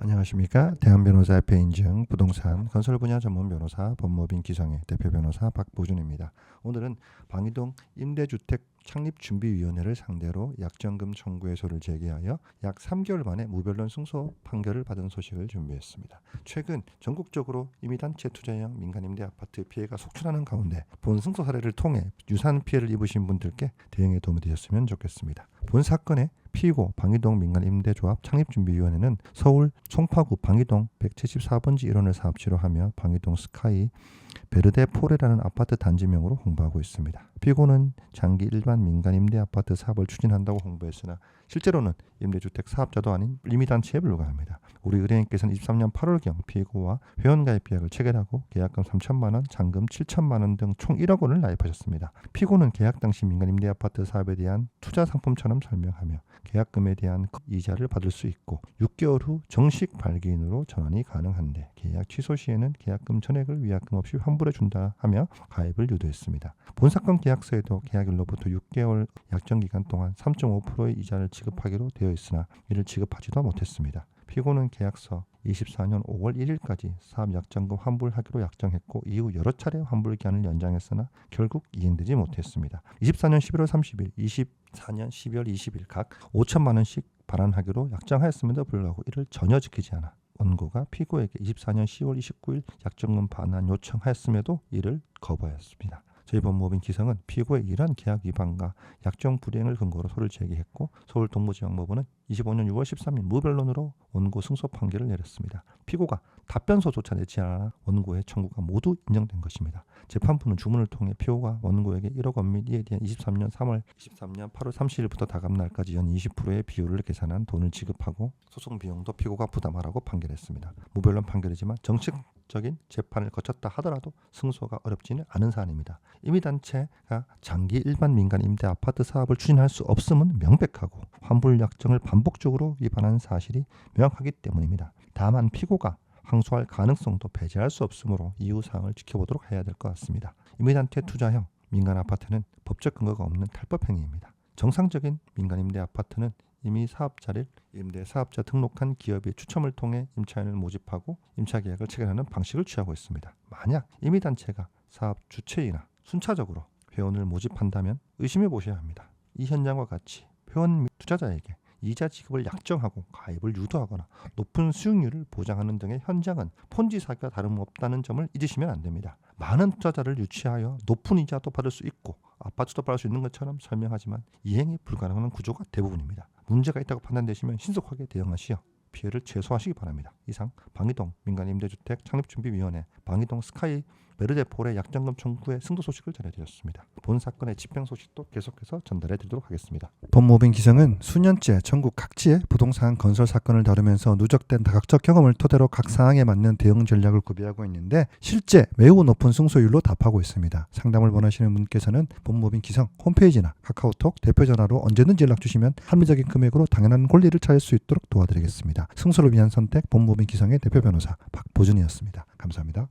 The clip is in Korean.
안녕하십니까. 대한변호사협회 인증 부동산 건설 분야 전문 변호사 법무법인 기성의 대표 변호사 박보준입니다. 오늘은 방이동 임대주택 창립준비위원회를 상대로 약정금 청구 해소를 제기하여 약 3개월 만에 무변론 승소 판결을 받은 소식을 준비했습니다. 최근 전국적으로 임의단체 투자형 민간임대 아파트 피해가 속출하는 가운데 본 승소 사례를 통해 유사한 피해를 입으신 분들께 대응에 도움이 되셨으면 좋겠습니다. 본 사건의 피고 방이동 민간임대조합 창립준비위원회는 서울 송파구 방이동 174번지 일원을 사업지로 하며 방이동 스카이 베르데 포레라는 아파트 단지명으로 홍보하고 있습니다. 피고는 장기 일반 민간임대 아파트 사업을 추진한다고 홍보했으나 실제로는 임대주택 사업자도 아닌 임의단체에 불과합니다. 우리 의뢰인께서는 23년 8월경 피고와 회원가입 계약을 체결하고 계약금 3천만 원, 잔금 7천만 원 등 총 1억 원을 납입하셨습니다. 피고는 계약 당시 민간임대 아파트 사업에 대한 투자 상품처럼 설명하며 계약금에 대한 이자를 받을 수 있고 6개월 후 정식 발기인으로 전환이 가능한데 계약 취소 시에는 계약금 전액을 위약금 없이 환불해 준다 하며 가입을 유도했습니다. 본 사건 계약서에도 계약일로부터 6개월 약정기간 동안 3.5%의 이자를 지급하기로 되어 있으나 이를 지급하지도 못했습니다. 피고는 계약서 24년 5월 1일까지 사업약정금 환불하기로 약정했고 이후 여러 차례 환불 기한을 연장했으나 결국 이행되지 못했습니다. 24년 11월 30일, 24년 12월 20일 각 5천만 원씩 발환하기로 약정하였음에도 불구하고 이를 전혀 지키지 않아 원고가 피고에게 24년 10월 29일 약정금 반환 요청하였음에도 이를 거부하였습니다. 저희 법무법인 기성은 피고의 이러한 계약 위반과 약정 불이행을 근거로 소를 제기했고 서울동부지방법원은 25년 6월 13일 무변론으로 원고 승소 판결을 내렸습니다. 피고가 답변서조차 내지 않아 원고의 청구가 모두 인정된 것입니다. 재판부는 주문을 통해 피고가 원고에게 1억 원 및 이에 대한 23년 8월 30일부터 다감날까지 연 20%의 비율을 계산한 돈을 지급하고 소송 비용도 피고가 부담하라고 판결했습니다. 무변론 판결이지만 정식적인 재판을 거쳤다 하더라도 승소가 어렵지는 않은 사안입니다. 임의단체가 장기 일반 민간 임대 아파트 사업을 추진할 수 없음은 명백하고 환불 약정을 반복적으로 위반한 사실이 명확하기 때문입니다. 다만 피고가 항소할 가능성도 배제할 수 없으므로 이후 사항을 지켜보도록 해야 될 것 같습니다. 임의단체 투자형 민간 아파트는 법적 근거가 없는 탈법 행위입니다. 정상적인 민간 임대 아파트는 이미 사업자를 임대 사업자 등록한 기업의 추첨을 통해 임차인을 모집하고 임차 계약을 체결하는 방식을 취하고 있습니다. 만약 임의단체가 사업 주체이나 순차적으로 회원을 모집한다면 의심해 보셔야 합니다. 이 현장과 같이 회원 및 투자자에게 이자 지급을 약정하고 가입을 유도하거나 높은 수익률을 보장하는 등의 현장은 폰지 사기와 다름없다는 점을 잊으시면 안 됩니다. 많은 투자자를 유치하여 높은 이자도 받을 수 있고 아파트도 받을 수 있는 것처럼 설명하지만 이행이 불가능한 구조가 대부분입니다. 문제가 있다고 판단되시면 신속하게 대응하시어 피해를 최소화하시기 바랍니다. 이상 방이동 민간임대주택 창립준비위원회 방이동 스카이 베르데폴의 약정금 청구의 승소 소식을 전해드렸습니다. 본 사건의 집행 소식도 계속해서 전달해드리도록 하겠습니다. 법무법인 기성은 수년째 전국 각지의 부동산 건설 사건을 다루면서 누적된 다각적 경험을 토대로 각 사항에 맞는 대응 전략을 구비하고 있는데 실제 매우 높은 승소율로 답하고 있습니다. 상담을 원하시는 분께서는 법무법인 기성 홈페이지나 카카오톡 대표 전화로 언제든지 연락 주시면 합리적인 금액으로 당연한 권리를 찾을 수 있도록 도와드리겠습니다. 승소를 위한 선택 법무법인 기성의 대표 변호사 박보준이었습니다. 감사합니다.